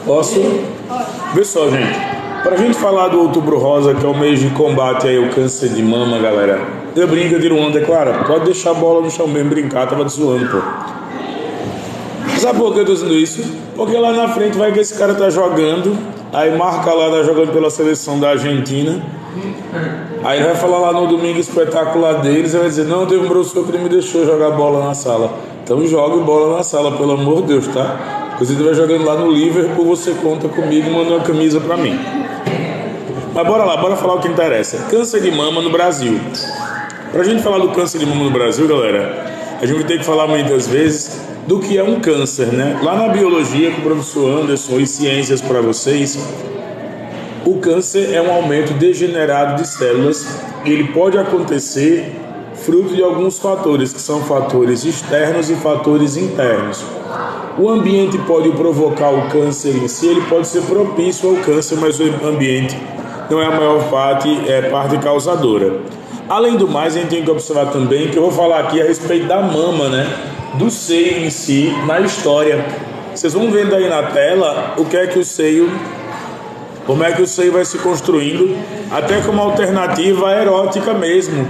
Posso? Vê só, gente. Pra gente falar do Outubro Rosa, que é o mês de combate aí ao câncer de mama, galera. Eu brinco, eu tiro onda, é claro. Pode deixar a bola no chão mesmo, brincar, tava te zoando, pô. Sabe por que eu tô dizendo isso? Porque lá na frente vai que esse cara tá jogando, aí marca lá, tá jogando pela seleção da Argentina. Aí ele vai falar lá no domingo espetacular deles, e vai dizer, não, teve um professor que não me deixou jogar bola na sala. Então jogue bola na sala, pelo amor de Deus, tá? Se você estiver jogando lá no Liverpool, você conta comigo e manda uma camisa pra mim. Mas bora lá, bora falar o que interessa. Câncer de mama no Brasil. Pra gente falar do câncer de mama no Brasil, galera, a gente vai ter que falar muitas vezes do que é um câncer, né? Lá na biologia, com o professor Anderson e ciências para vocês, o câncer é um aumento degenerado de células e ele pode acontecer fruto de alguns fatores, que são fatores externos e fatores internos. O ambiente pode provocar o câncer em si, ele pode ser propício ao câncer, mas o ambiente não é a maior parte causadora. Além do mais, a gente tem que observar também que eu vou falar aqui a respeito da mama, né? Do seio em si, na história. Vocês vão vendo aí na tela o que é que o seio, como é que o seio vai se construindo, até como alternativa erótica mesmo.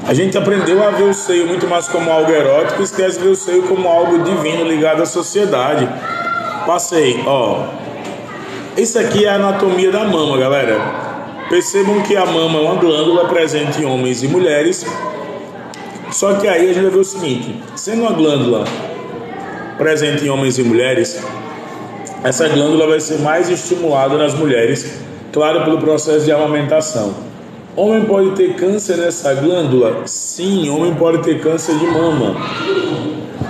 A gente aprendeu a ver o seio muito mais como algo erótico e esquece de ver o seio como algo divino ligado à sociedade. Passei, ó. Isso aqui é a anatomia da mama, galera. Percebam que a mama é uma glândula presente em homens e mulheres. Só que aí a gente vai ver o seguinte: sendo uma glândula presente em homens e mulheres, essa glândula vai ser mais estimulada nas mulheres, claro, pelo processo de amamentação. Homem pode ter câncer nessa glândula? Sim, homem pode ter câncer de mama.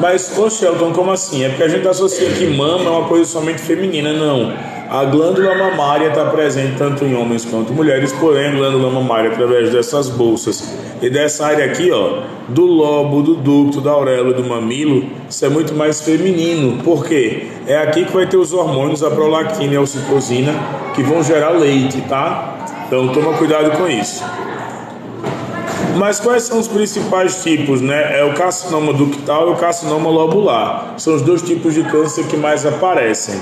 Mas, ô Shelton, como assim? É porque a gente associa que mama é uma coisa somente feminina. Não. A glândula mamária está presente tanto em homens quanto mulheres, porém a glândula mamária, através dessas bolsas e dessa área aqui, ó, do lobo, do ducto, da auréola, do mamilo, isso é muito mais feminino. Por quê? É aqui que vai ter os hormônios, a prolactina e a ocitocina, que vão gerar leite, tá? Então toma cuidado com isso. Mas quais são os principais tipos, né? É o carcinoma ductal e o carcinoma lobular. São os dois tipos de câncer que mais aparecem.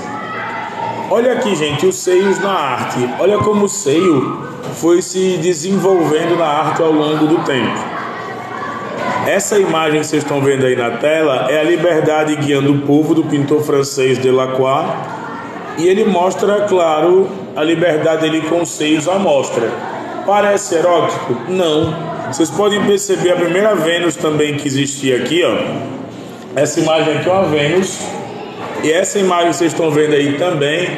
Olha aqui, gente, os seios na arte. Olha como o seio foi se desenvolvendo na arte ao longo do tempo. Essa imagem que vocês estão vendo aí na tela é a Liberdade Guiando o Povo, do pintor francês Delacroix. E ele mostra, claro, a liberdade dele com os seios à mostra. Parece erótico? Não. Vocês podem perceber a primeira Vênus também que existia aqui, ó. Essa imagem aqui é uma Vênus. E essa imagem que vocês estão vendo aí também,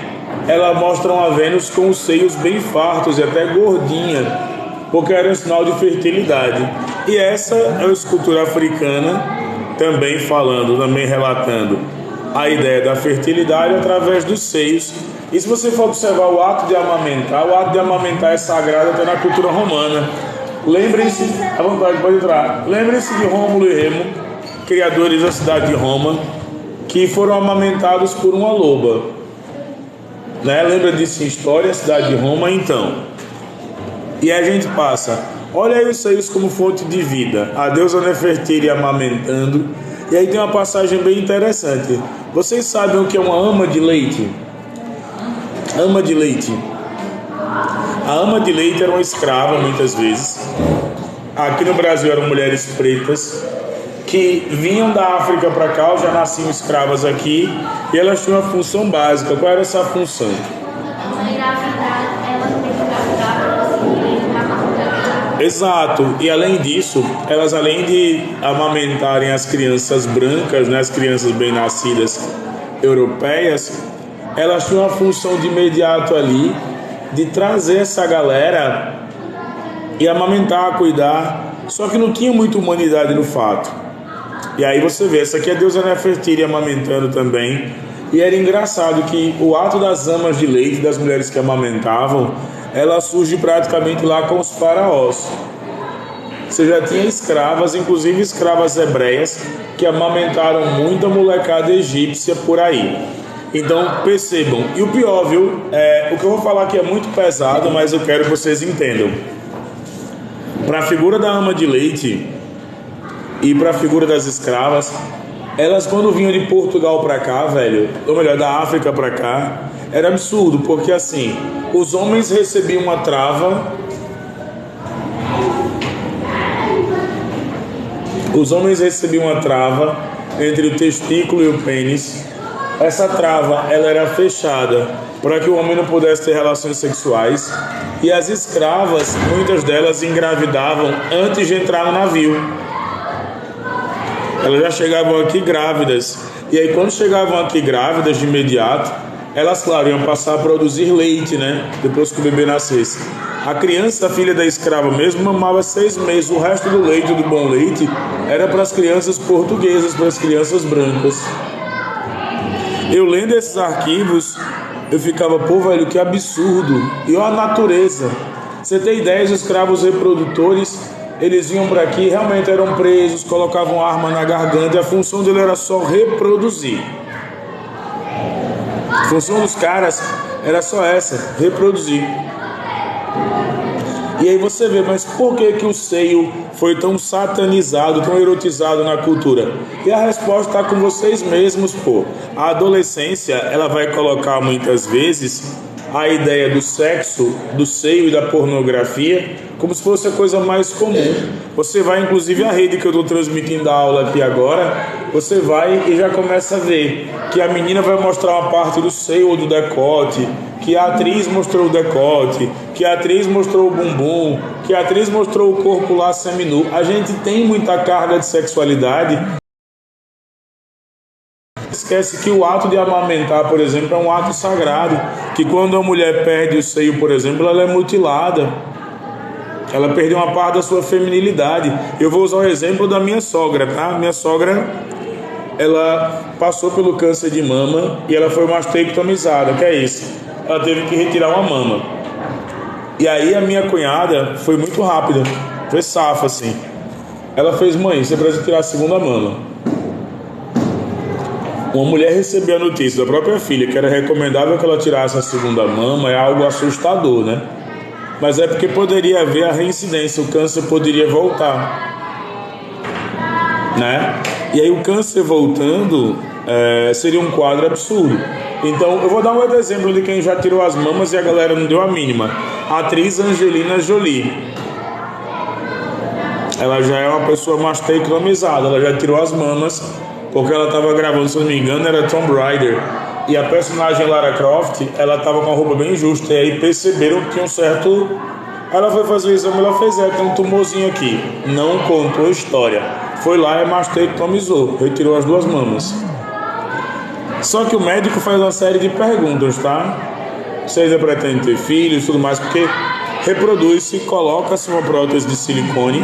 ela mostra uma Vênus com os seios bem fartos e até gordinha, porque era um sinal de fertilidade. E essa é uma escultura africana, também relatando a ideia da fertilidade através dos seios. E se você for observar o ato de amamentar é sagrado até na cultura romana. Lembrem-se, à vontade, pode entrar. Lembrem-se de Rômulo e Remo, criadores da cidade de Roma, que foram amamentados por uma loba, né? Lembra disso em história, a cidade de Roma, então. E a gente passa, olha aí os seios como fonte de vida, a deusa Nefertiti amamentando. E aí tem uma passagem bem interessante. Vocês sabem o que é uma ama de leite? Ama de leite. A ama de leite era uma escrava, muitas vezes. Aqui no Brasil eram mulheres pretas que vinham da África para cá, já nasciam escravas aqui, e elas tinham uma função básica. Qual era essa função? Exato, e além disso, elas, além de amamentarem as crianças brancas, né, as crianças bem-nascidas europeias, elas tinham a função de imediato ali de trazer essa galera e amamentar, cuidar, só que não tinha muita humanidade no fato. E aí você vê, essa aqui é a deusa Nefertiti amamentando também. E era engraçado que o ato das amas de leite, das mulheres que amamentavam, ela surge praticamente lá com os faraós. Você já tinha escravas, inclusive escravas hebreias, que amamentaram muita molecada egípcia por aí. Então percebam, e o pior, viu? O que eu vou falar aqui é muito pesado, mas eu quero que vocês entendam. Para a figura da ama de leite e para a figura das escravas, Elas, quando vinham de Portugal pra cá, velho, ou melhor, da África pra cá, era absurdo, porque assim, os homens recebiam uma trava. Os homens recebiam uma trava entre o testículo e o pênis. Essa trava, ela era fechada para que o homem não pudesse ter relações sexuais. E as escravas, muitas delas engravidavam antes de entrar no navio. Elas já chegavam aqui grávidas. E aí, quando chegavam aqui grávidas de imediato, elas, claro, iam passar a produzir leite, né? Depois que o bebê nascesse. A criança, a filha da escrava mesmo, mamava 6 meses. O resto do leite, do bom leite, era para as crianças portuguesas, para as crianças brancas. Eu lendo esses arquivos, eu ficava, pô, velho, que absurdo. E olha a natureza. Você tem ideia, os escravos reprodutores, eles vinham para aqui, realmente eram presos, colocavam arma na garganta, e a função dele era só reproduzir. A função dos caras era só essa, reproduzir. E aí você vê, mas por que o seio foi tão satanizado, tão erotizado na cultura? E a resposta está com vocês mesmos, pô. A adolescência, ela vai colocar muitas vezes a ideia do sexo, do seio e da pornografia como se fosse a coisa mais comum. Você vai, inclusive, a rede que eu estou transmitindo a aula aqui agora, você vai e já começa a ver que a menina vai mostrar uma parte do seio ou do decote, que a atriz mostrou o decote, que a atriz mostrou o bumbum, que a atriz mostrou o corpo lá seminu. A gente tem muita carga de sexualidade. Esquece que o ato de amamentar, por exemplo, é um ato sagrado, que quando a mulher perde o seio, por exemplo, ela é mutilada. Ela perdeu uma parte da sua feminilidade. Eu vou usar o exemplo da minha sogra, tá? Minha sogra, ela passou pelo câncer de mama e ela foi mastectomizada, que é isso? Ela teve que retirar uma mama. E aí a minha cunhada foi muito rápida, foi safa assim. Ela fez, mãe, você precisa tirar a segunda mama. Uma mulher recebeu a notícia da própria filha que era recomendável que ela tirasse a segunda mama, é algo assustador, né? Mas é porque poderia haver a reincidência, o câncer poderia voltar, né? E aí o câncer voltando seria um quadro absurdo. Então eu vou dar um outro exemplo de quem já tirou as mamas e a galera não deu a mínima. A atriz Angelina Jolie. Ela já é uma pessoa mastectomizada, ela já tirou as mamas, porque ela estava gravando, se eu não me engano, era Tomb Raider. E a personagem Lara Croft, ela estava com a roupa bem justa. E aí perceberam que tinha um certo... Ela foi fazer o exame, ela fez, tem um tumorzinho aqui. Não contou a história. Foi lá e mastectomizou, retirou as 2 mamas. Só que o médico faz uma série de perguntas, tá? Você ainda pretende ter filhos e tudo mais, porque reproduz-se, coloca-se uma prótese de silicone.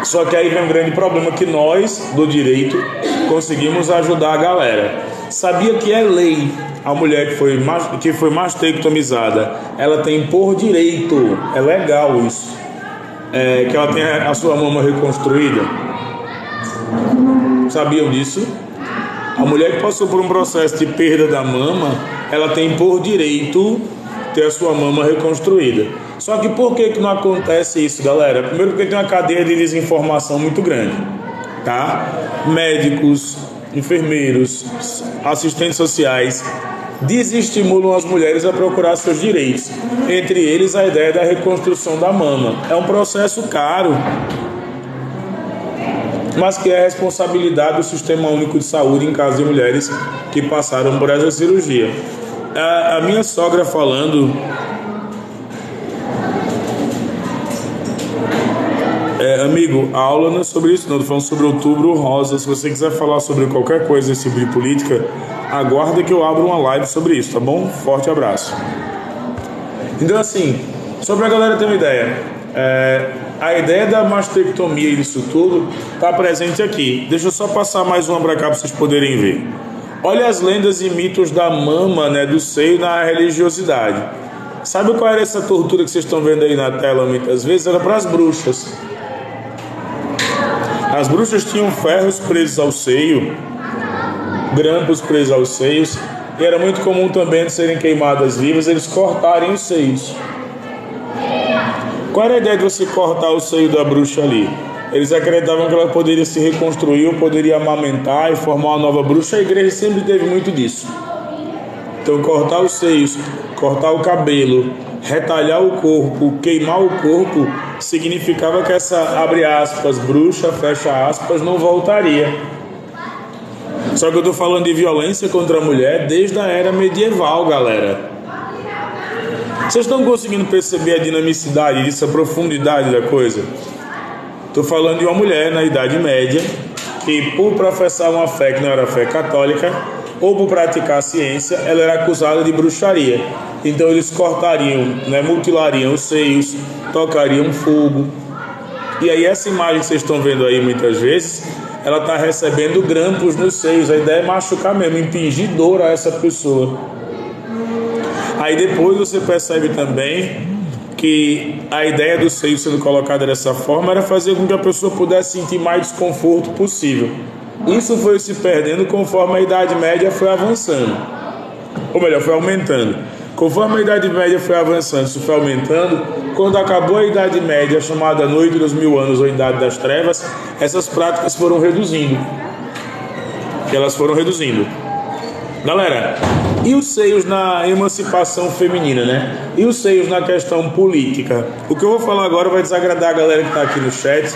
Só que aí vem um grande problema que nós, do direito, conseguimos ajudar a galera. Sabia que é lei a mulher que foi mastectomizada, ela tem por direito, é legal isso, que ela tenha a sua mama reconstruída? Sabiam disso? A mulher que passou por um processo de perda da mama, ela tem por direito ter a sua mama reconstruída. Só que por que não acontece isso, galera? Primeiro porque tem uma cadeia de desinformação muito grande, tá? Médicos, enfermeiros, assistentes sociais desestimulam as mulheres a procurar seus direitos, entre eles a ideia da reconstrução da mama. É um processo caro, mas que é responsabilidade do Sistema Único de Saúde em caso de mulheres que passaram por essa cirurgia. A minha sogra falando... amigo, a aula não é sobre isso não, estou falando sobre Outubro Rosa. Se você quiser falar sobre qualquer coisa desse tipo de política, aguarda que eu abro uma live sobre isso, tá bom? Forte abraço. Então assim, só pra galera ter uma ideia, a ideia da mastectomia e disso tudo está presente aqui. Deixa eu só passar mais uma para cá para vocês poderem ver. Olha as lendas e mitos da mama, né, do seio na religiosidade. Sabe qual era essa tortura que vocês estão vendo aí na tela muitas vezes? Era para as bruxas. As bruxas tinham ferros presos ao seio, grampos presos aos seios, e era muito comum também de serem queimadas vivas, eles cortarem os seios. Qual era a ideia de você cortar o seio da bruxa ali? Eles acreditavam que ela poderia se reconstruir, ou poderia amamentar e formar uma nova bruxa. A igreja sempre teve muito disso. Então, cortar os seios, cortar o cabelo, retalhar o corpo, queimar o corpo, significava que essa, abre aspas, bruxa, fecha aspas, não voltaria. Só que eu estou falando de violência contra a mulher desde a era medieval, galera. Vocês estão conseguindo perceber a dinamicidade disso, a profundidade da coisa? Estou falando de uma mulher na Idade Média que, por professar uma fé que não era fé católica, ou por praticar a ciência, ela era acusada de bruxaria. Então eles cortariam, mutilariam os seios, tocariam fogo. E aí essa imagem que vocês estão vendo aí muitas vezes, ela está recebendo grampos nos seios. A ideia é machucar mesmo, impingir dor a essa pessoa. Aí depois você percebe também que a ideia do seio sendo colocada dessa forma era fazer com que a pessoa pudesse sentir mais desconforto possível. Isso foi se perdendo conforme a Idade Média foi avançando. Ou melhor, foi aumentando. Conforme a Idade Média foi avançando, isso foi aumentando. Quando acabou a Idade Média, chamada Noite dos Mil Anos ou Idade das Trevas, essas práticas foram reduzindo. Galera, e os seios na emancipação feminina, E os seios na questão política? O que eu vou falar agora vai desagradar a galera que está aqui no chat,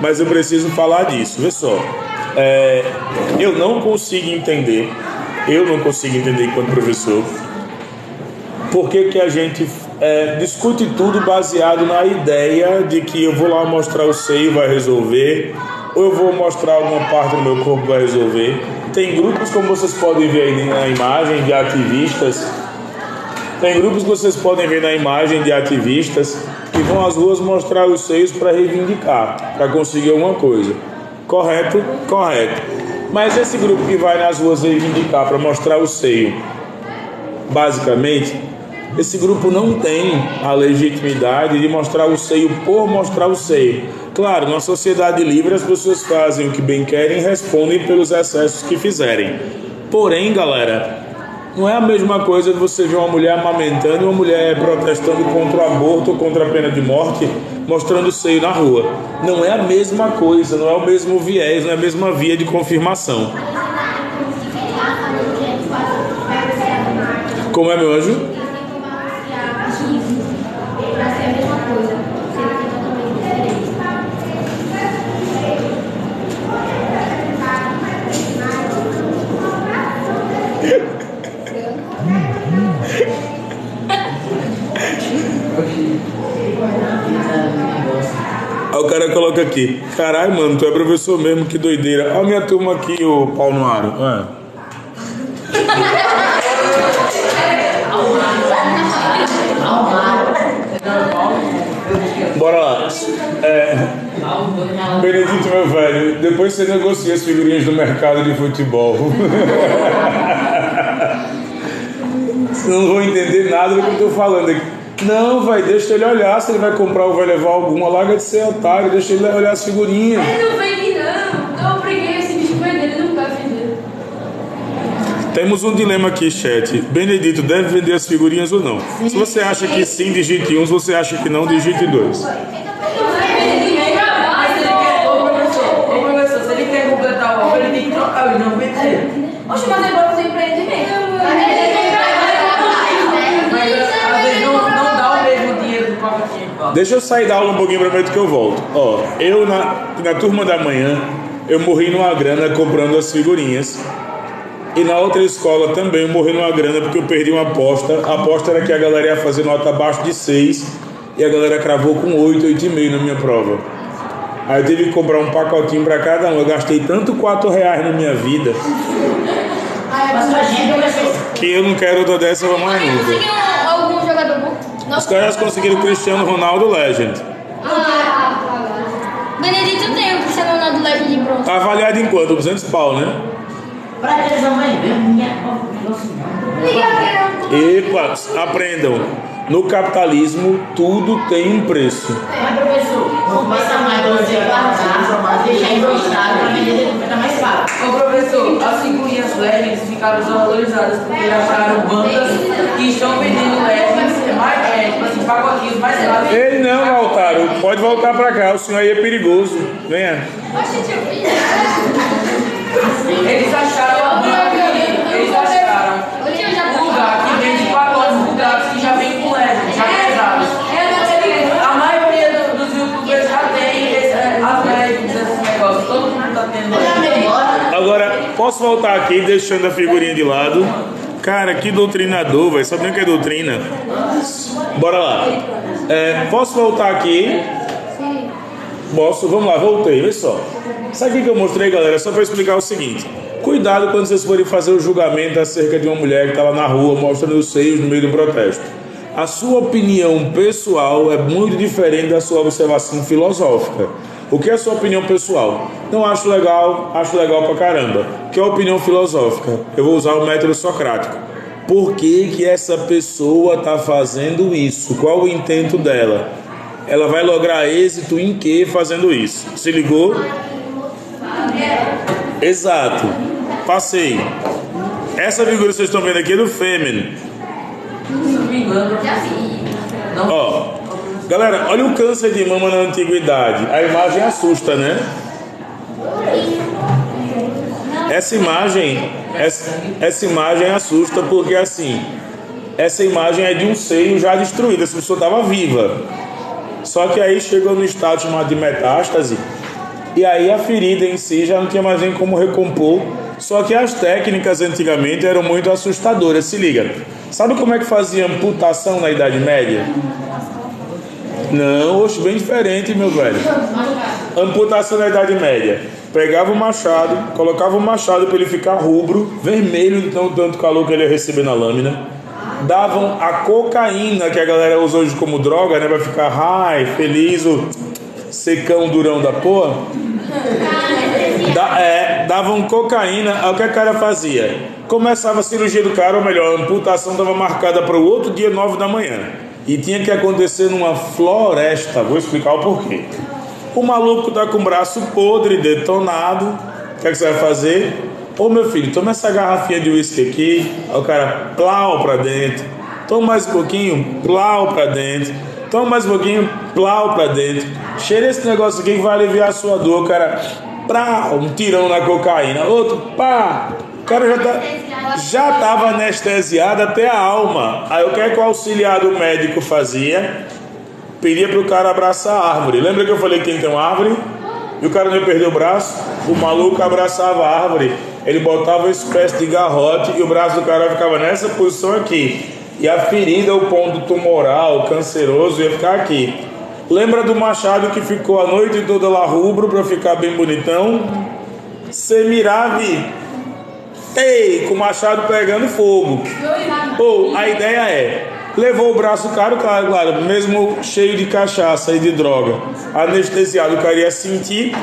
mas eu preciso falar disso. Vê só, eu não consigo entender enquanto professor, por que a gente discute tudo baseado na ideia de que eu vou lá mostrar o seio, vai resolver, ou eu vou mostrar alguma parte do meu corpo, vai resolver. Tem grupos, como vocês podem ver aí na imagem, de ativistas. Que vão às ruas mostrar os seios para reivindicar, para conseguir alguma coisa. Correto? Correto. Mas esse grupo que vai nas ruas reivindicar para mostrar o seio, basicamente, esse grupo não tem a legitimidade de mostrar o seio por mostrar o seio. Claro, numa sociedade livre as pessoas fazem o que bem querem e respondem pelos excessos que fizerem. Porém, galera, não é a mesma coisa de você ver uma mulher amamentando e uma mulher protestando contra o aborto ou contra a pena de morte, mostrando o seio na rua. Não é a mesma coisa, não é o mesmo viés, não é a mesma via de confirmação. Como é, meu anjo? Aí o cara coloca aqui: caralho, mano, tu é professor mesmo, que doideira. Olha a minha turma aqui, o pau no aro. Bora lá. Benedito, meu velho, depois você negocia as figurinhas do mercado de futebol. Não vou entender nada do que eu tô falando aqui. Não, vai, deixa ele olhar. Se ele vai comprar ou vai levar alguma, larga de ser otário, deixa ele olhar as figurinhas. Ele não vende, não. Eu briguei esse bicho com ele, ele não vai vender. Temos um dilema aqui, chat. Benedito, deve vender as figurinhas ou não? Se você acha que sim, digite 1. Se você acha que não, digite 2. Ô professor, se ele quer completar o álbum, ele tem que trocar o não vender. Oxe, mas é igual fazer empreendimento. Deixa eu sair da aula um pouquinho, prometo que eu volto. Eu na turma da manhã, eu morri numa grana comprando as figurinhas. E na outra escola também eu morri numa grana porque eu perdi uma aposta. A aposta era que a galera ia fazer nota abaixo de 6 e a galera cravou com 8, 8,5 na minha prova. Aí eu tive que comprar um pacotinho para cada um. Eu gastei tanto R$4 na minha vida que eu não quero outra dessa mais nunca. Conseguiu algum jogador bom? Os caras conseguiram o Cristiano Ronaldo Legend. Benedito tem o Cristiano Ronaldo Legend de bronze. Tá avaliado em quanto? 200 pau, né? Pra eles amanhã mesmo, minha Epa, aprendam. No capitalismo, tudo tem um preço. Mas professor, não passa mais você guardar, deixar emprestado pra vender fica mais fácil. Ô professor, as figurinhas Legends ficaram desvalorizadas porque acharam bandas que estão vendendo Legends tipo assim, pacotinhos mais graves. Ei, não, Lautaro, pode voltar pra cá, o senhor aí é perigoso. Venha. Eles acharam um lugar que vende pacotes bugados que já vem com leve, já pesados. A maioria dos youtubers já tem as leves desses negócios, todo mundo tá tendo. Agora, posso voltar aqui deixando a figurinha de lado? Cara, que doutrinador, velho. Sabe nem o que é doutrina? Bora lá. Posso voltar aqui? Posso? Vamos lá, voltei. Vê só. Sabe o que eu mostrei, galera? Só para explicar o seguinte. Cuidado quando vocês forem fazer o julgamento acerca de uma mulher que está lá na rua mostrando os seios no meio do protesto. A sua opinião pessoal é muito diferente da sua observação filosófica. O que é a sua opinião pessoal? Não acho legal pra caramba. O que é a opinião filosófica? Eu vou usar o método socrático. Por que essa pessoa está fazendo isso? Qual o intento dela? Ela vai lograr êxito em que fazendo isso? Se ligou? Exato. Passei. Essa figura que vocês estão vendo aqui é do Fêmea. Ó. Galera, olha o câncer de mama na antiguidade. A imagem assusta, né? Essa imagem assusta porque assim, essa imagem é de um seio já destruído. Essa pessoa estava viva. Só que aí chegou no estado chamado de metástase. E aí a ferida em si já não tinha mais nem como recompor. Só que as técnicas antigamente eram muito assustadoras. Se liga. Sabe como é que fazia amputação na Idade Média? Não, hoje bem diferente, meu velho. Amputação na Idade Média. Pegava o machado, colocava o machado para ele ficar rubro, vermelho, de tanto calor que ele ia receber na lâmina. Davam a cocaína, que a galera usa hoje como droga, né? Pra ficar feliz, o secão durão da porra. Davam cocaína. Aí o que a cara fazia? Começava a cirurgia do cara, ou melhor, a amputação estava marcada para o outro dia, 9 da manhã. E tinha que acontecer numa floresta. Vou explicar o porquê. O maluco tá com o braço podre, detonado. O que é que você vai fazer? Ô meu filho, toma essa garrafinha de uísque aqui. Aí o cara, plau pra dentro. Toma mais um pouquinho, plau pra dentro. Toma mais um pouquinho, plau pra dentro. Cheira esse negócio aqui que vai aliviar a sua dor. O cara, plau, um tirão na cocaína. Outro, pá. O cara já estava anestesiado até a alma. Aí o que é que o auxiliado médico fazia? Pedia para o cara abraçar a árvore. Lembra que eu falei que tem que ter uma árvore? E o cara não ia perder o braço? O maluco abraçava a árvore. Ele botava uma espécie de garrote e o braço do cara ficava nessa posição aqui. E a ferida, o ponto tumoral, canceroso, ia ficar aqui. Lembra do machado que ficou a noite toda lá rubro para ficar bem bonitão? Você mirava com o machado pegando fogo. A ideia é, levou o braço claro, mesmo cheio de cachaça e de droga, anestesiado, o cara ia sentir,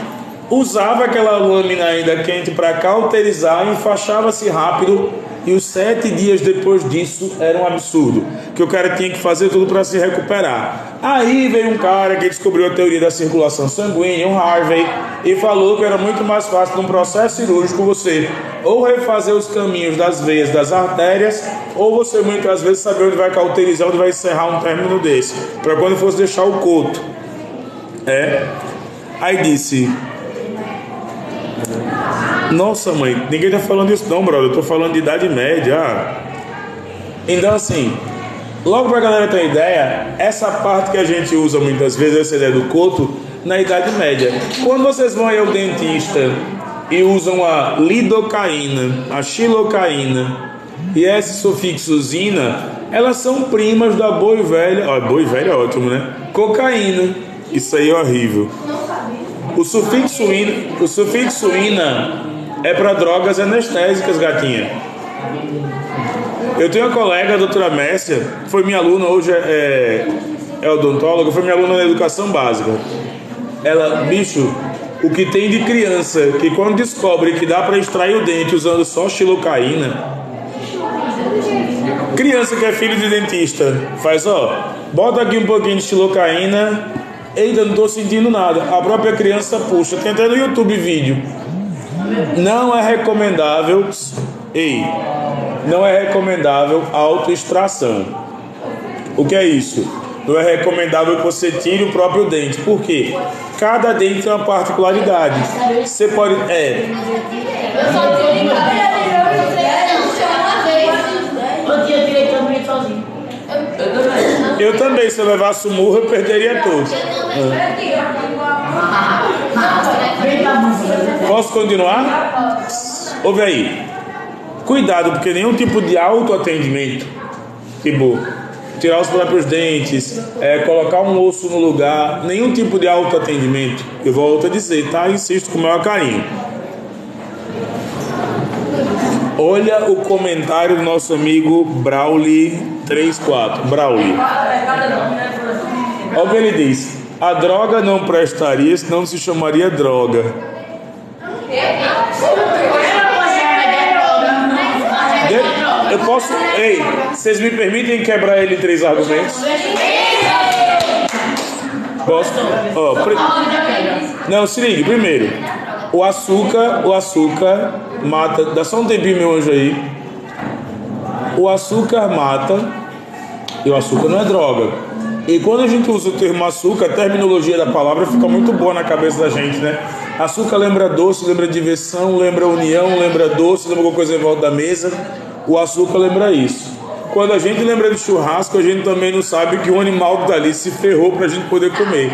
usava aquela lâmina ainda quente para cauterizar, enfaixava-se rápido, e os 7 dias depois disso era um absurdo, que o cara tinha que fazer tudo para se recuperar. Aí veio um cara que descobriu a teoria da circulação sanguínea, um Harvey, e falou que era muito mais fácil num processo cirúrgico você ou refazer os caminhos das veias, das artérias, ou você muitas vezes saber onde vai cauterizar, onde vai encerrar um término desse, para quando fosse deixar o coto. Aí disse: nossa mãe, ninguém tá falando isso não, brother, eu tô falando de Idade Média. Então assim, logo pra galera ter ideia, essa parte que a gente usa muitas vezes, essa ideia do coto, na Idade Média. Quando vocês vão aí ao dentista e usam a lidocaína, a xilocaína e essa sufixosina, elas são primas da boi velha. Boi velha é ótimo, né? Cocaína. Isso aí é horrível. O sufixo ina é para drogas anestésicas, gatinha. Eu tenho uma colega, a doutora Mércia, que foi minha aluna, hoje é odontóloga, foi minha aluna na educação básica. Ela, bicho, o que tem de criança que quando descobre que dá para extrair o dente usando só xilocaína, criança que é filho de dentista, faz bota aqui um pouquinho de xilocaína, eita, não tô sentindo nada. A própria criança puxa, tem até no YouTube vídeo. Não é recomendável, não é recomendável autoextração. O que é isso? não é recomendável que você tire o próprio dente. Por quê? Cada dente tem uma particularidade. Você pode... Eu só tirei Eu tirei também sozinho. Eu também, se eu levasse o murro, eu perderia todos. Posso continuar? Ouve aí. Cuidado, porque nenhum tipo de autoatendimento, tipo tirar os próprios dentes, colocar um osso no lugar, nenhum tipo de autoatendimento, eu volto a dizer, tá? Insisto com o maior carinho. Olha o comentário do nosso amigo Brauli34. Brauli. Olha o que ele diz. A droga não prestaria, senão se chamaria droga. Eu posso... Ei, vocês me permitem quebrar ele em 3 argumentos? Posso? Não, se ligue. Primeiro, o açúcar mata... Dá só um tempinho, meu anjo aí. O açúcar mata e o açúcar não é droga. E quando a gente usa o termo açúcar, a terminologia da palavra fica muito boa na cabeça da gente, né? Açúcar lembra doce, lembra diversão, lembra união, lembra doce, lembra alguma coisa em volta da mesa. O açúcar lembra isso. Quando a gente lembra de churrasco, a gente também não sabe que o animal que tá ali se ferrou pra gente poder comer.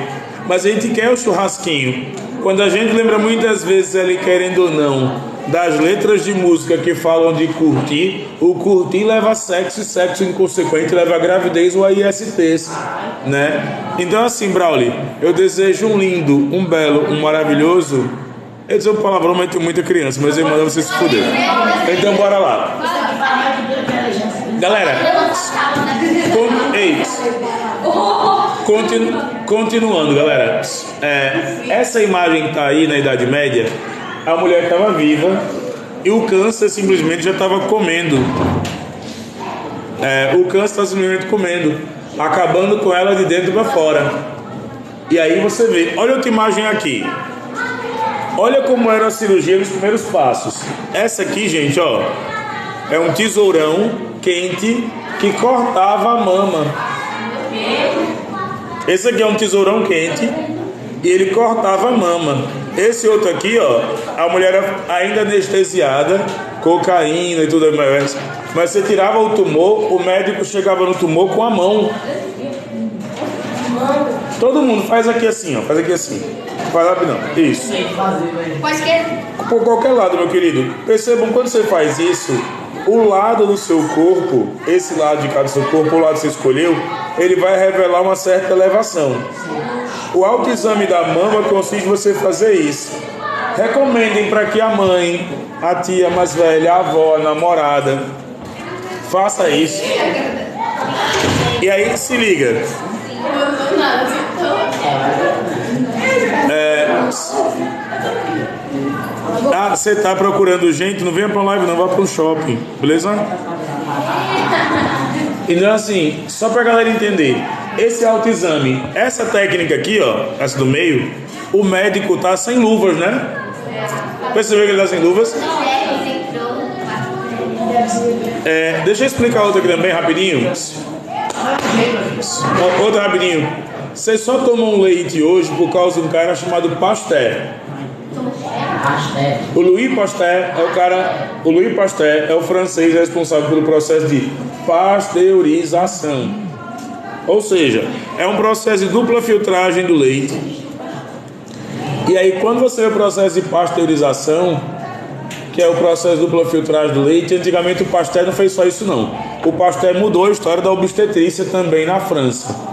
Mas a gente quer o churrasquinho. Quando a gente lembra muitas vezes ali, querendo ou não, das letras de música que falam de curtir, o curtir leva a sexo e sexo inconsequente leva a gravidez ou a ISTs, né? Então assim, Brauli, eu desejo um lindo, um belo, um maravilhoso. Eu dizer um palavrão, mas tem muita criança, mas eu mando você se fuder. Então bora lá. Galera, continuando, galera. Essa imagem que tá aí na Idade Média, a mulher estava viva e o câncer simplesmente já estava comendo. O câncer está simplesmente comendo, acabando com ela de dentro para fora. E aí você vê, olha outra imagem aqui. Olha como era a cirurgia nos primeiros passos. Essa aqui, gente, ó, é um tesourão quente que cortava a mama. Esse aqui é um tesourão quente e ele cortava a mama. Esse outro aqui, ó, a mulher era ainda anestesiada, cocaína e tudo mais. Mas você tirava o tumor, o médico chegava no tumor com a mão. Todo mundo faz aqui assim, ó, faz aqui assim. Faz rapidão, isso. Por qualquer lado, meu querido. Percebam, quando você faz isso, o lado do seu corpo, esse lado de cada seu corpo, o lado que você escolheu, ele vai revelar uma certa elevação. O autoexame da mama consiste em você fazer isso. Recomendem para que a mãe, a tia mais velha, a avó, a namorada, faça isso. E aí se liga. Você tá procurando gente, não venha pra live não, vá pro shopping, beleza? Então assim, só pra galera entender, esse autoexame, essa técnica aqui, ó, essa do meio, o médico tá sem luvas, né? Percebeu que ele tá sem luvas? Deixa eu explicar outra aqui também, rapidinho. Outra rapidinho. Vocês só tomam leite hoje por causa de um cara chamado Pasteur. O Louis Pasteur é o francês responsável pelo processo de pasteurização. Ou seja, é um processo de dupla filtragem do leite. E aí quando você vê o processo de pasteurização, que é o processo de dupla filtragem do leite, antigamente o Pasteur não fez só isso não. O Pasteur mudou a história da obstetrícia também na França.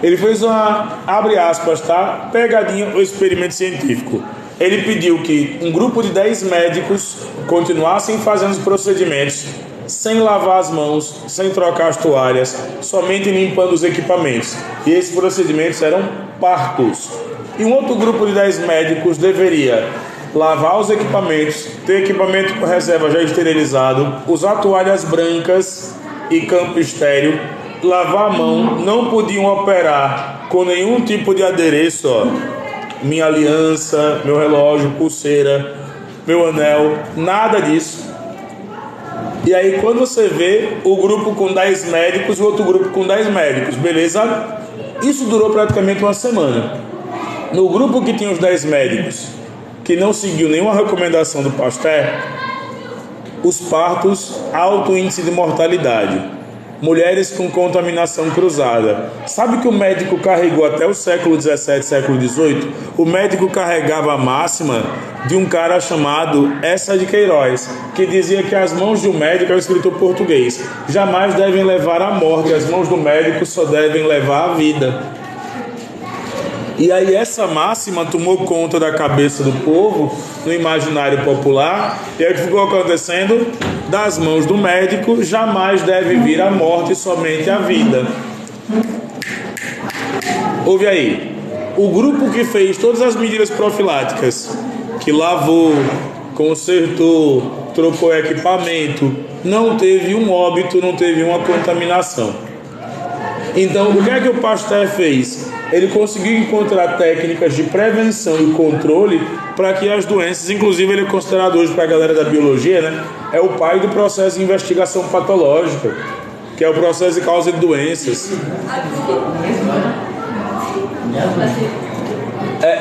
Ele fez uma, abre aspas, tá? Pegadinha, o experimento científico. Ele pediu que um grupo de 10 médicos continuassem fazendo os procedimentos sem lavar as mãos, sem trocar as toalhas, somente limpando os equipamentos. E esses procedimentos eram partos. E um outro grupo de 10 médicos deveria lavar os equipamentos, ter equipamento com reserva já esterilizado, usar toalhas brancas e campo estéril, lavar a mão, não podiam operar com nenhum tipo de adereço, ó, minha aliança, meu relógio, pulseira, meu anel, nada disso. E aí quando você vê o grupo com 10 médicos e o outro grupo com 10 médicos, beleza? Isso durou praticamente uma semana. No grupo que tinha os 10 médicos, que não seguiu nenhuma recomendação do Pasteur, os partos, alto índice de mortalidade, mulheres com contaminação cruzada. Sabe que o médico carregou até o século XVII, século XVIII? O médico carregava a máxima de um cara chamado Essa de Queiroz, que dizia que as mãos de um médico, é um escritor português, jamais devem levar à morte, as mãos do médico só devem levar à vida. E aí essa máxima tomou conta da cabeça do povo, no imaginário popular, e aí o que ficou acontecendo? Das mãos do médico jamais deve vir a morte, somente a vida. Ouve aí, o grupo que fez todas as medidas profiláticas, que lavou, consertou, trocou equipamento, não teve um óbito, não teve uma contaminação. Então, o que é que o Pasteur fez? Ele conseguiu encontrar técnicas de prevenção e controle para que as doenças, inclusive ele é considerado hoje para a galera da biologia, né? É o pai do processo de investigação patológica, que é o processo de causa de doenças.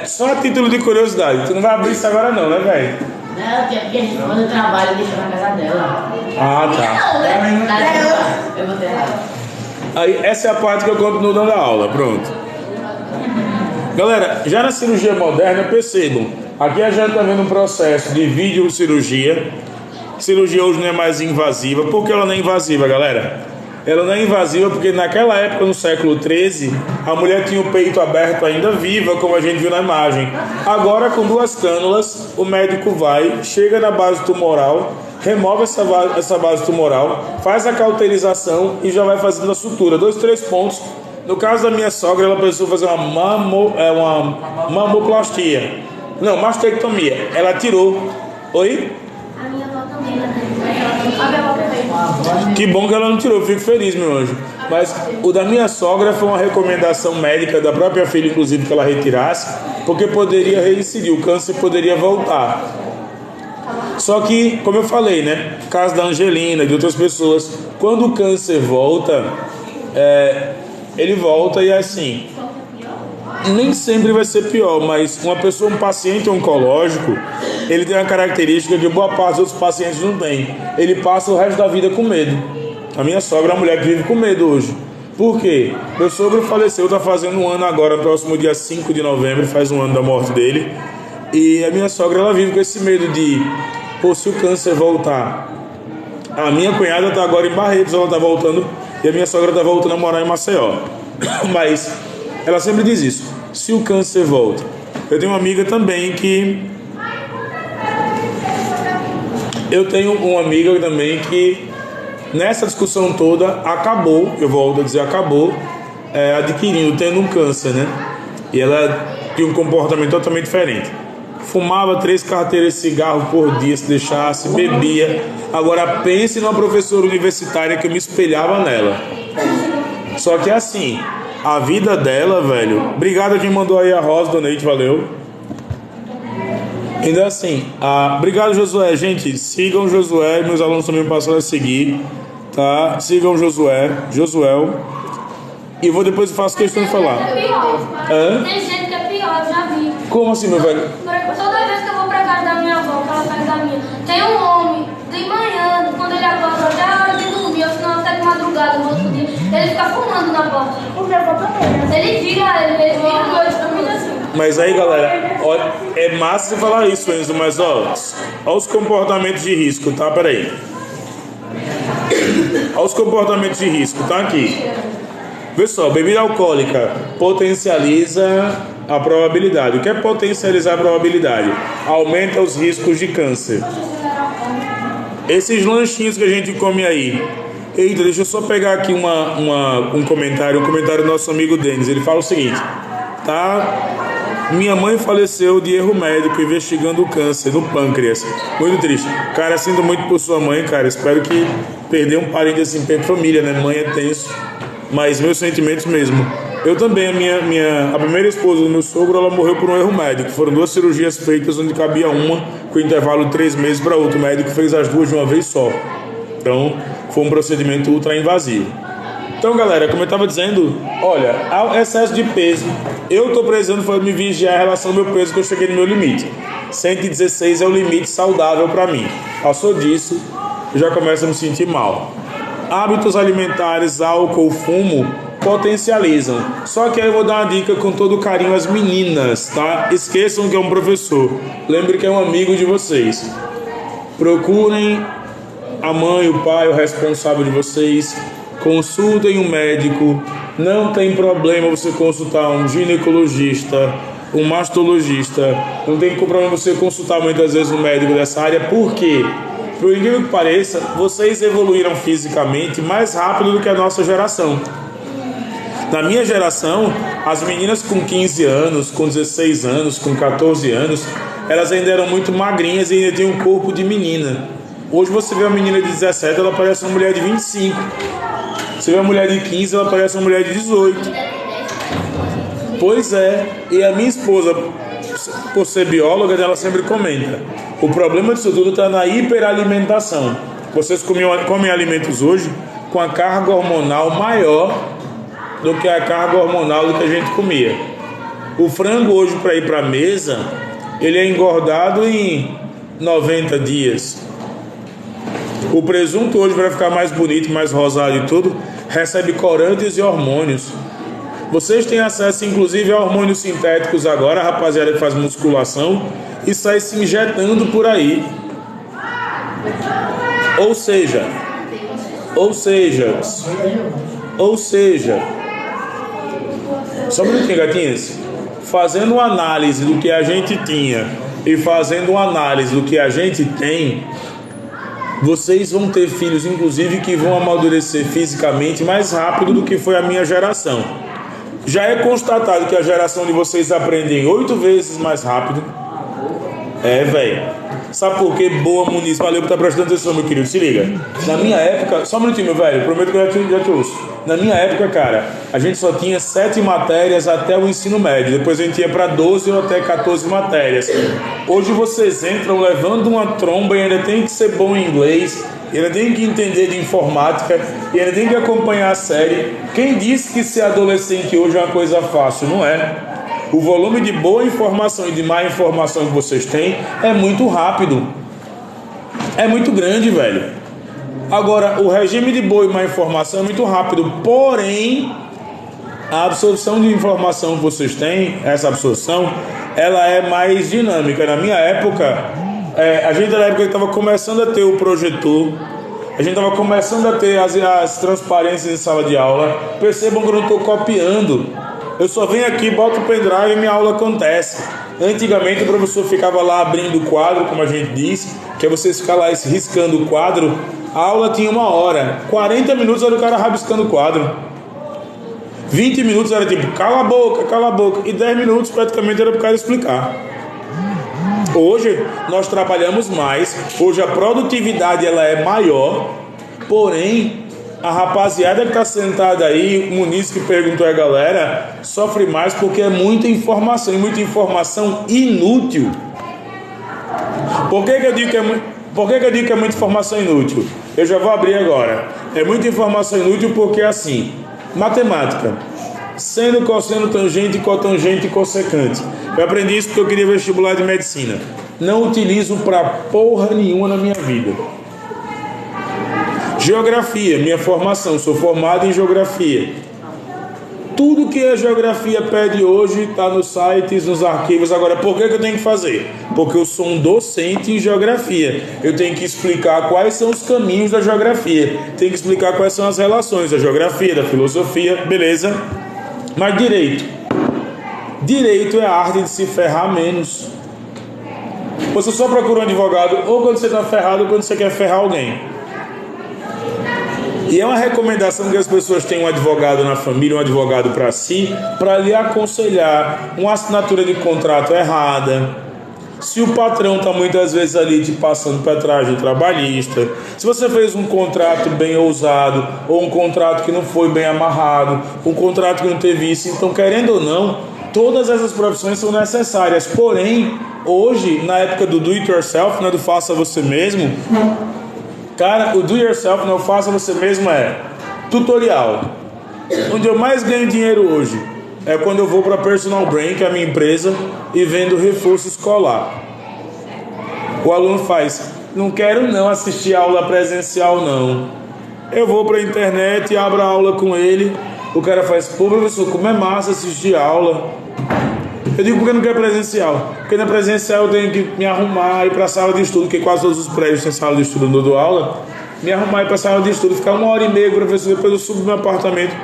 Só a título de curiosidade, tu não vai abrir isso agora não, né, velho? Não, porque a gente quando eu trabalho deixa na casa dela. Ah, tá. Eu vou ter errado. Aí, essa é a parte que eu continuo dando a aula, pronto. Galera, já na cirurgia moderna, percebam, aqui a gente está vendo um processo de videocirurgia. Cirurgia hoje não é mais invasiva. Por que ela não é invasiva, galera? Ela não é invasiva porque naquela época, no século XIII, a mulher tinha o peito aberto ainda viva, como a gente viu na imagem. Agora, com 2 cânulas, o médico vai, chega na base tumoral, remove essa base tumoral, faz a cauterização e já vai fazendo a sutura. 2, 3 pontos. No caso da minha sogra, ela precisou fazer uma mamoplastia. Não, mastectomia. Ela tirou. Oi? A minha avó também, a minha avó também. Que bom que ela não tirou, fico feliz, meu anjo. Mas o da minha sogra foi uma recomendação médica da própria filha, inclusive, que ela retirasse, porque poderia reincidir, o câncer poderia voltar. Só que, como eu falei, né? Caso da Angelina e de outras pessoas, quando o câncer volta, ele volta e assim, nem sempre vai ser pior, mas um paciente oncológico, ele tem uma característica que boa parte dos pacientes não tem. Ele passa o resto da vida com medo. A minha sogra é uma mulher que vive com medo hoje. Por quê? Meu sogro faleceu, está fazendo 1 ano agora, no próximo dia 5 de novembro, faz 1 ano da morte dele. E a minha sogra, ela vive com esse medo de, se o câncer voltar. A minha cunhada está agora em Barretos, ela está voltando, e a minha sogra está voltando a morar em Maceió. Mas ela sempre diz isso, se o câncer volta. Eu tenho uma amiga também que... nessa discussão toda, acabou, eu volto a dizer, tendo um câncer, né? E ela tinha um comportamento totalmente diferente. Fumava 3 carteiras de cigarro por dia, se deixasse, bebia. Agora pense numa professora universitária que eu me espelhava nela. Só que assim, a vida dela, velho... Obrigado a quem mandou aí a Rosa, Donate, valeu. Ainda assim, obrigado, Josué. Gente, sigam o Josué, meus alunos também passaram a seguir, tá? Sigam o Josué. E depois eu faço questão de falar. Tem gente que é pior, eu já vi. Como assim, meu velho? Toda vez que eu vou pra casa da minha avó, pra casa da minha, tem um homem, de manhã, quando ele acorda, já é hora de dormir, ou senão até de madrugada, no outro dia, ele fica fumando na porta. O meu avô também. Ele vira a noite também assim. Mas aí, galera, olha, é massa você falar isso, Enzo, mas olha os comportamentos de risco, tá? Peraí. Olha os comportamentos de risco, tá aqui. Vê só, bebida alcoólica potencializa a probabilidade. O que é potencializar a probabilidade? Aumenta os riscos de câncer. Esses lanchinhos que a gente come aí. Eita, deixa eu só pegar aqui um comentário do nosso amigo Denis. Ele fala o seguinte, tá? Minha mãe faleceu de erro médico investigando o câncer no pâncreas. Muito triste. Cara, sinto muito por sua mãe, cara. Espero que perder um parente assim, tem família, né? Mãe é tenso. Mas meus sentimentos mesmo. Eu também, a primeira esposa do meu sogro, ela morreu por um erro médico. Foram 2 cirurgias feitas, onde cabia uma, com intervalo de 3 meses para outro. O médico fez as 2 de uma vez só. Então, foi um procedimento ultra invasivo. Então, galera, como eu estava dizendo, olha, há excesso de peso. Eu estou precisando me vigiar em relação ao meu peso, que eu cheguei no meu limite. 116 é o limite saudável para mim. Passou disso, eu já começo a me sentir mal. Hábitos alimentares, álcool, fumo potencializam. Só que aí eu vou dar uma dica com todo carinho às meninas, tá? Esqueçam que é um professor. Lembre que é um amigo de vocês. Procurem a mãe, o pai, o responsável de vocês. Consultem um médico. Não tem problema você consultar um ginecologista, um mastologista. Não tem problema você consultar muitas vezes um médico dessa área. Por quê? Por incrível que pareça, vocês evoluíram fisicamente mais rápido do que a nossa geração. Na minha geração, as meninas com 15 anos, com 16 anos, com 14 anos, elas ainda eram muito magrinhas e ainda tinham um corpo de menina. Hoje você vê uma menina de 17, ela parece uma mulher de 25. Você vê uma mulher de 15, ela parece uma mulher de 18. Pois é, e a minha esposa, por ser bióloga, ela sempre comenta: o problema disso tudo está na hiperalimentação. Vocês comem alimentos hoje com a carga hormonal maior do que a carga hormonal do que a gente comia. O frango hoje, para ir para a mesa, ele é engordado em 90 dias. O presunto hoje, para ficar mais bonito, mais rosado e tudo, recebe corantes e hormônios. Vocês têm acesso inclusive a hormônios sintéticos agora, a rapaziada que faz musculação, e sai se injetando por aí. Ou seja, só um minutinho, gatinhas. Fazendo uma análise do que a gente tinha e fazendo uma análise do que a gente tem, vocês vão ter filhos, inclusive, que vão amadurecer fisicamente mais rápido do que foi a minha geração. Já é constatado que a geração de vocês aprendem 8 vezes mais rápido. Velho. Sabe por quê? Boa, Muniz. Valeu por estar prestando atenção, meu querido. Se liga. Na minha época... Só um minutinho, meu velho. Prometo que eu já te ouço. Na minha época, cara, a gente só tinha 7 matérias até o ensino médio. Depois a gente ia para 12 ou até 14 matérias. Hoje vocês entram levando uma tromba e ainda tem que ser bom em inglês, e ainda tem que entender de informática, e ainda tem que acompanhar a série. Quem disse que ser adolescente hoje é uma coisa fácil? Não é. O volume de boa informação e de má informação que vocês têm é muito rápido. É muito grande, velho. Agora, o regime de boa e má informação é muito rápido. Porém, a absorção de informação que vocês têm, essa absorção, ela é mais dinâmica. Na minha época, a gente na época estava começando a ter o projetor. A gente estava começando a ter as transparências em sala de aula. Percebam que eu não estou copiando. Eu só venho aqui, boto o pendrive e minha aula acontece. Antigamente o professor ficava lá abrindo o quadro, como a gente diz, que é você ficar lá riscando o quadro. A aula tinha 1 hora, 40 minutos era o cara rabiscando o quadro, 20 minutos era tipo, cala a boca, e 10 minutos praticamente era para o cara explicar. Hoje nós trabalhamos mais, hoje a produtividade ela é maior, porém a rapaziada que está sentada aí, o Muniz que perguntou a galera, sofre mais porque é muita informação, e muita informação inútil. Por que eu digo que é muita informação inútil? Eu já vou abrir agora. É muita informação inútil porque assim, matemática, seno, cosseno, tangente, cotangente e cossecante. Eu aprendi isso porque eu queria vestibular de medicina. Não utilizo pra porra nenhuma na minha vida. Geografia, minha formação, sou formado em geografia. Tudo que a geografia pede hoje está nos sites, nos arquivos. Agora, por que eu tenho que fazer? Porque eu sou um docente em geografia. Eu tenho que explicar quais são os caminhos da geografia. Tenho que explicar quais são as relações da geografia, da filosofia, beleza? Mas direito. Direito é a arte de se ferrar menos. Você só procura um advogado ou quando você está ferrado ou quando você quer ferrar alguém. E é uma recomendação que as pessoas tenham um advogado na família, um advogado para si, para lhe aconselhar uma assinatura de contrato errada. Se o patrão está muitas vezes ali te passando para trás do trabalhista, se você fez um contrato bem ousado, ou um contrato que não foi bem amarrado, um contrato que não teve isso, então querendo ou não, todas essas profissões são necessárias. Porém, hoje, na época do do it yourself, né, do faça você mesmo, cara, o do yourself, não faça você mesmo, é tutorial. Onde eu mais ganho dinheiro hoje é quando eu vou para a Personal Brain, que é a minha empresa, e vendo reforço escolar. O aluno faz: não quero não assistir aula presencial não. Eu vou para a internet e abro a aula com ele. O cara faz: pô, professor, como é massa assistir aula. Eu digo: por que não quer presencial? Porque na presencial eu tenho que me arrumar, ir para a sala de estudo, porque quase todos os prédios têm sala de estudo onde eu dou aula. Me arrumar, ir para a sala de estudo, ficar 1h30, professor, depois eu subo no meu apartamento.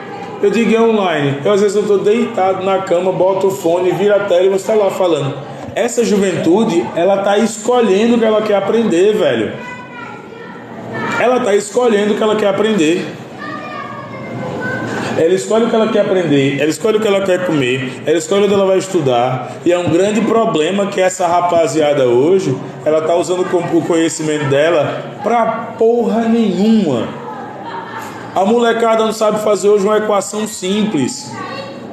Eu digo: é online. Eu às vezes eu estou deitado na cama, boto o fone, vira a tela e você está lá falando. Essa juventude, ela tá escolhendo o que ela quer aprender, velho. Ela tá escolhendo o que ela quer aprender. Ela escolhe o que ela quer aprender, ela escolhe o que ela quer comer, ela escolhe onde ela vai estudar. E é um grande problema que essa rapaziada hoje, ela tá usando o conhecimento dela pra porra nenhuma. A molecada não sabe fazer hoje uma equação simples,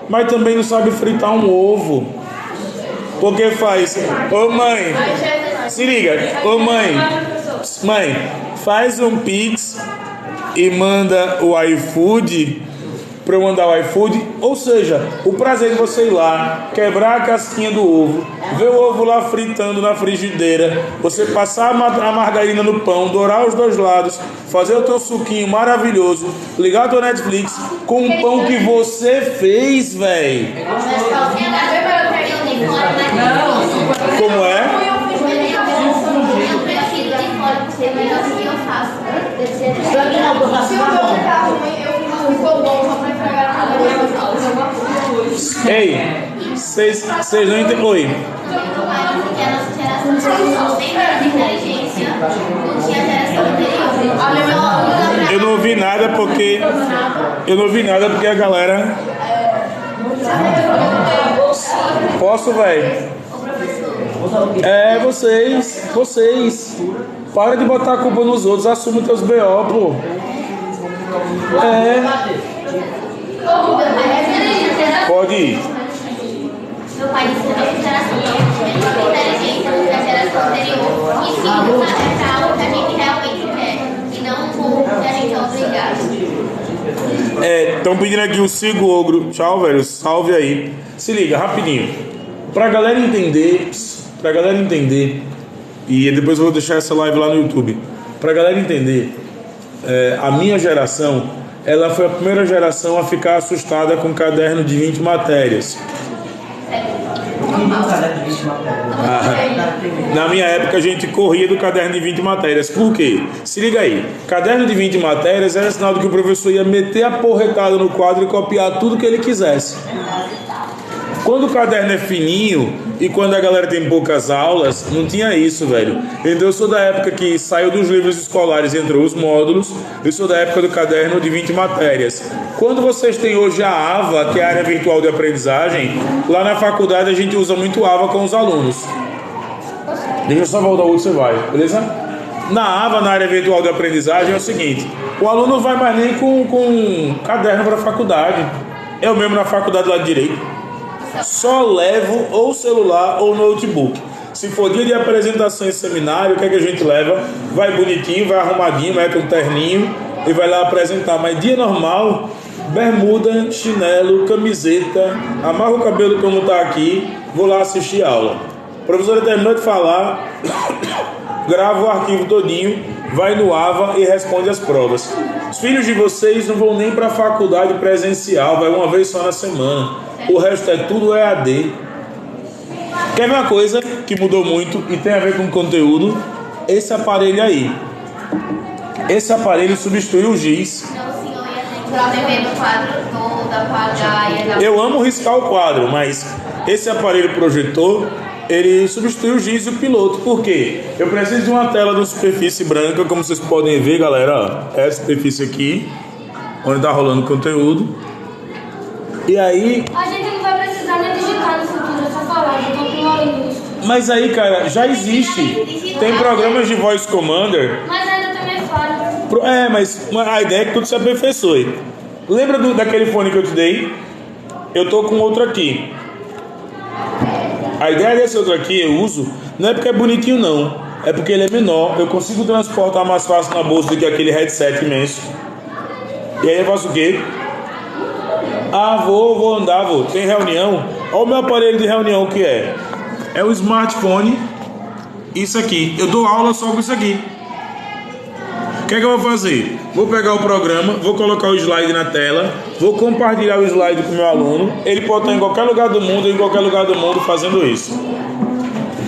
mas também não sabe fritar um ovo. Porque faz: ô mãe, se liga, ô mãe, faz um Pix e manda o iFood para eu mandar o iFood. Ou seja, o prazer de você ir lá, quebrar a casquinha do ovo, ver o ovo lá fritando na frigideira, você passar a margarina no pão, dourar os dois lados, fazer o teu suquinho maravilhoso, ligar a tua Netflix com o pão que você fez, velho. Como é? Ei, vocês não entendem? Oi. Eu não ouvi nada porque a galera. Posso, velho? É, vocês. Para de botar a culpa nos outros, assume teus B.O., pô. Pode ir. Meu pai disse que a nossa geração não tem inteligência da geração anterior. E sim, acertar o que a gente realmente quer. E não o que a gente é obrigado. Estão pedindo aqui o Sigo Ogro. Tchau, velho. Salve aí. Se liga, rapidinho. Pra galera entender. E depois eu vou deixar essa live lá no YouTube. Pra galera entender. A minha geração, ela foi a primeira geração a ficar assustada com um caderno de 20 matérias. Na minha época a gente corria do caderno de 20 matérias. Por quê? Se liga aí. Caderno de 20 matérias era sinal de que o professor ia meter a porretada no quadro e copiar tudo que ele quisesse. Quando o caderno é fininho e quando a galera tem poucas aulas, não tinha isso, velho. Então eu sou da época que saiu dos livros escolares e entrou os módulos. Eu sou da época do caderno de 20 matérias. Quando vocês têm hoje a AVA, que é a área virtual de aprendizagem, lá na faculdade a gente usa muito AVA com os alunos. Deixa eu só voltar o outro, você vai, beleza? Na AVA, na área virtual de aprendizagem, é o seguinte: o aluno não vai mais nem com caderno para a faculdade. Eu mesmo na faculdade lá de Direito só levo ou celular ou notebook. Se for dia de apresentação em seminário, o que é que a gente leva? Vai bonitinho, vai arrumadinho, mete um terninho e vai lá apresentar. Mas dia normal, bermuda, chinelo, camiseta, amarro o cabelo como está aqui, vou lá assistir aula. A professora terminou de falar, grava o arquivo todinho, vai no AVA e responde as provas. Os filhos de vocês não vão nem para a faculdade presencial, vai uma vez só na semana. O resto é tudo EAD. Quer ver uma coisa que mudou muito e tem a ver com conteúdo? Esse aparelho aí. Esse aparelho substitui o giz. Eu amo riscar o quadro, mas esse aparelho projetor, ele substitui o giz e o piloto. Por quê? Eu preciso de uma tela de superfície branca, como vocês podem ver, galera. Ó, essa superfície aqui, onde está rolando conteúdo. E aí... A gente não vai precisar nem digitar no futuro, é só falar, já tô aprimorando isso. Mas aí, cara, já existe. Tem programas de voice commander. Mas ainda também falha. Mas a ideia é que tudo se aperfeiçoe. Lembra daquele fone que eu te dei? Eu tô com outro aqui. A ideia desse outro aqui eu uso, não é porque é bonitinho não, é porque ele é menor, eu consigo transportar mais fácil na bolsa do que aquele headset imenso. E aí eu faço o quê? Ah, vou andar, vou. Tem reunião? Olha o meu aparelho de reunião que é. É o smartphone. Isso aqui. Eu dou aula só com isso aqui. O que é que eu vou fazer? Vou pegar o programa, vou colocar o slide na tela, vou compartilhar o slide com o meu aluno. Ele pode estar em qualquer lugar do mundo, fazendo isso.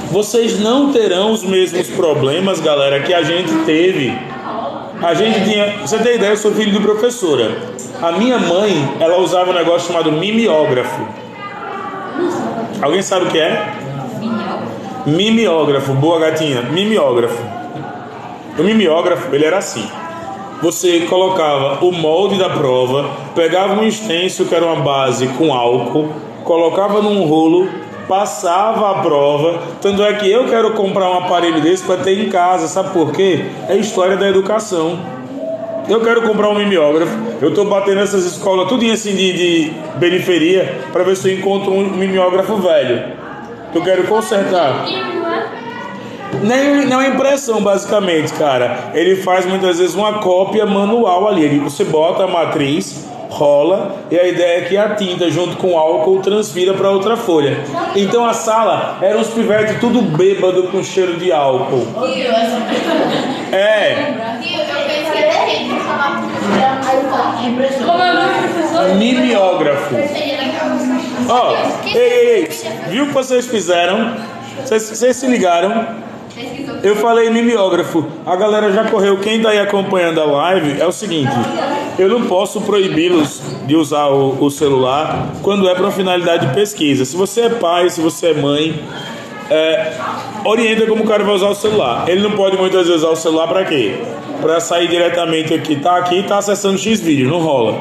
Vocês não terão os mesmos problemas, galera, que a gente teve. A gente tinha... Você tem ideia? Eu sou filho de professora. A minha mãe, ela usava um negócio chamado mimeógrafo. Alguém sabe o que é? Mimeógrafo. Boa, gatinha. Mimeógrafo. O mimeógrafo, ele era assim. Você colocava o molde da prova, pegava um stencil, que era uma base com álcool, colocava num rolo, passava a prova. Tanto é que eu quero comprar um aparelho desse para ter em casa. Sabe por quê? É história da educação. Eu quero comprar um mimeógrafo. Eu tô batendo nessas escolas tudinho assim de periferia para ver se eu encontro um mimeógrafo velho. Eu quero consertar. Não é impressão, basicamente, cara. Ele faz muitas vezes uma cópia manual ali. Você bota a matriz, rola, e a ideia é que a tinta junto com o álcool transfira para outra folha. Então a sala era uns pivetes tudo bêbado com cheiro de álcool. Mimeógrafo. Ó, ei, viu o que vocês fizeram? Vocês se ligaram? Eu falei mimeógrafo. A galera já correu. Quem tá aí acompanhando a live é o seguinte: eu não posso proibi-los de usar o celular quando é para finalidade de pesquisa. Se você é pai, se você é mãe, orienta como o cara vai usar o celular. Ele não pode muitas vezes usar o celular para quê? Para sair diretamente aqui, tá acessando X vídeo, não rola.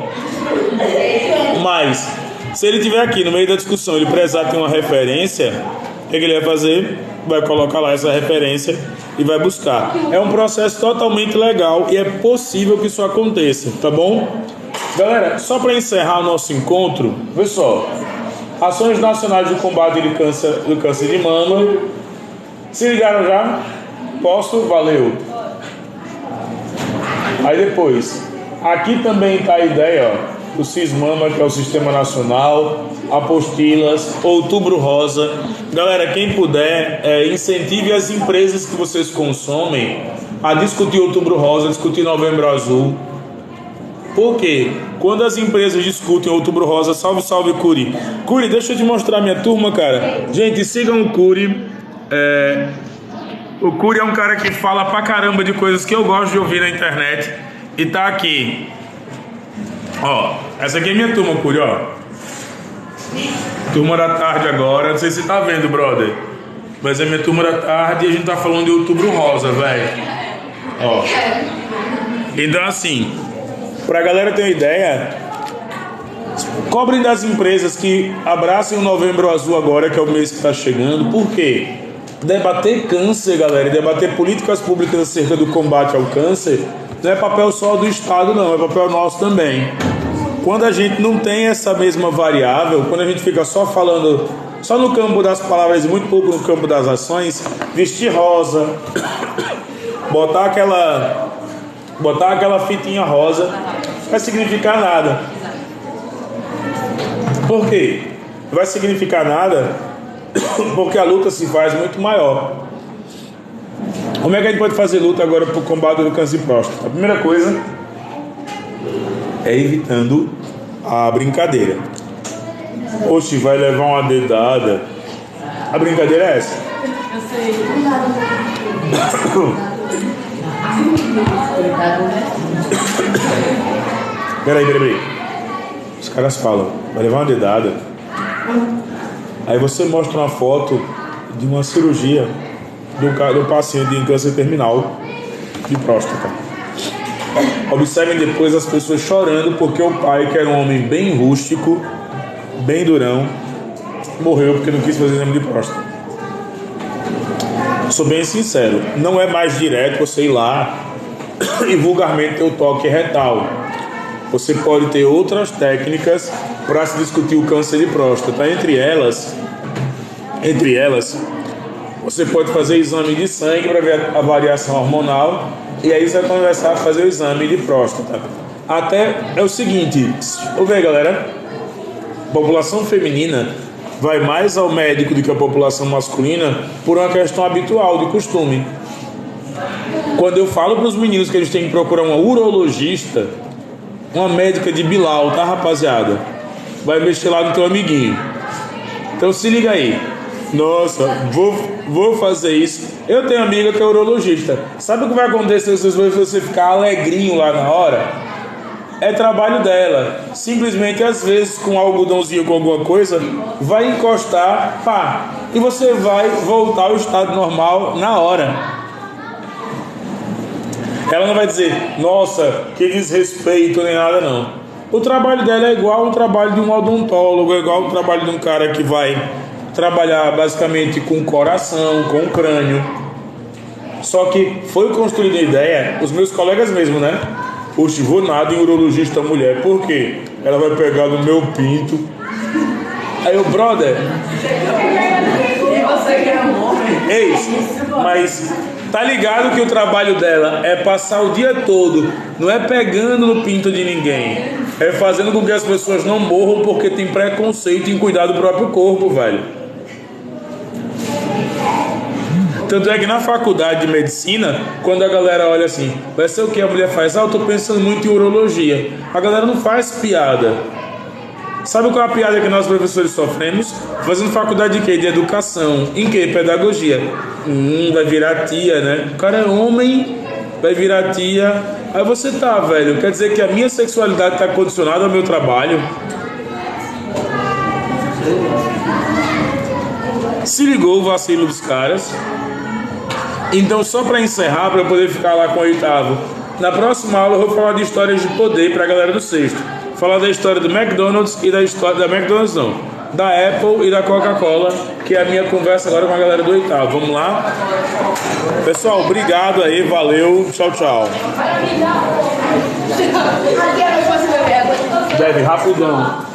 Mas se ele tiver aqui no meio da discussão, ele precisar ter uma referência, o que ele vai fazer? Vai colocar lá essa referência e vai buscar. É um processo totalmente legal e é possível que isso aconteça, tá bom? Galera, só para encerrar o nosso encontro, vê só. Ações nacionais de combate do câncer de mama. Se ligaram já? Posso? Valeu. Aí depois, aqui também tá a ideia, ó. O CISMAMA, que é o Sistema Nacional, apostilas, Outubro Rosa. Galera, quem puder, incentive as empresas que vocês consomem a discutir Outubro Rosa, discutir Novembro Azul. Por quê? Quando as empresas discutem Outubro Rosa, salve Curi. Curi, deixa eu te mostrar minha turma, cara. Gente, sigam o Curi. O Curi é um cara que fala pra caramba de coisas que eu gosto de ouvir na internet. E tá aqui. Ó, essa aqui é minha turma, Curi, ó. Turma da tarde agora. Não sei se você tá vendo, brother, mas é minha turma da tarde e a gente tá falando de Outubro Rosa, velho. Ó. Então, assim, pra galera ter uma ideia, cobrem das empresas que abracem o Novembro Azul agora, que é o mês que tá chegando. Por quê? Debater câncer, galera, e debater políticas públicas acerca do combate ao câncer não é papel só do Estado, não, é papel nosso também. Quando a gente não tem essa mesma variável, quando a gente fica só falando, só no campo das palavras e muito pouco no campo das ações, vestir rosa, botar aquela fitinha rosa, não vai significar nada. Por quê? Não vai significar nada porque a luta se faz muito maior. Como é que a gente pode fazer luta agora para o combate do câncer de próstata? A primeira coisa é evitando a brincadeira. Oxe, vai levar uma dedada. A brincadeira é essa. Eu sei. Peraí. Os caras falam, vai levar uma dedada. Aí você mostra uma foto de uma cirurgia do paciente em câncer terminal de próstata. Observem depois as pessoas chorando porque o pai, que era um homem bem rústico, bem durão, morreu porque não quis fazer exame de próstata. Sou bem sincero, não é mais direto você ir lá e vulgarmente ter o toque retal. Você pode ter outras técnicas para se discutir o câncer de próstata. Entre elas, você pode fazer exame de sangue para ver a variação hormonal, e aí você vai começar a fazer o exame de próstata. Até é o seguinte, vamos ver, galera, A população feminina vai mais ao médico do que a população masculina por uma questão habitual, de costume. Quando eu falo para os meninos que eles têm que procurar uma urologista, uma médica de Bilal, tá, rapaziada? Vai mexer lá no teu amiguinho. Então se liga aí. Nossa, vou fazer isso. Eu tenho amiga que é urologista. Sabe o que vai acontecer se você ficar alegrinho lá na hora? É trabalho dela. Simplesmente, às vezes, com um algodãozinho, com alguma coisa, vai encostar, pá, e você vai voltar ao estado normal na hora. Ela não vai dizer, nossa, que desrespeito, nem nada, não. O trabalho dela é igual ao trabalho de um odontólogo, é igual ao trabalho de um cara que vai trabalhar basicamente com o coração, com o crânio. Só que foi construída a ideia, os meus colegas mesmo, né? Poxa, vou nada em urologista mulher, por quê? Ela vai pegar no meu pinto. Aí eu, brother. E você que é um homem? Ei, mas tá ligado que o trabalho dela é passar o dia todo, não é pegando no pinto de ninguém, é fazendo com que as pessoas não morram porque tem preconceito em cuidar do próprio corpo, velho. Tanto é que na faculdade de medicina, quando a galera olha assim, vai ser o que a mulher faz? Ah, eu tô pensando muito em urologia. A galera não faz piada. Sabe qual é a piada que nós professores sofremos? Fazendo faculdade de quê? De educação. Em quê? Pedagogia. Vai virar tia, né? O cara é homem, vai virar tia. Aí você tá, velho. Quer dizer que a minha sexualidade tá condicionada ao meu trabalho? Se ligou o vacilo dos caras? Então, só para encerrar, para eu poder ficar lá com o oitavo, na próxima aula eu vou falar de histórias de poder para a galera do sexto. Falar da história do McDonald's e da história da McDonald's não, da Apple e da Coca-Cola, que é a minha conversa agora com a galera do oitavo. Vamos lá? Pessoal, obrigado aí, valeu, tchau, tchau. Bebe rapidão.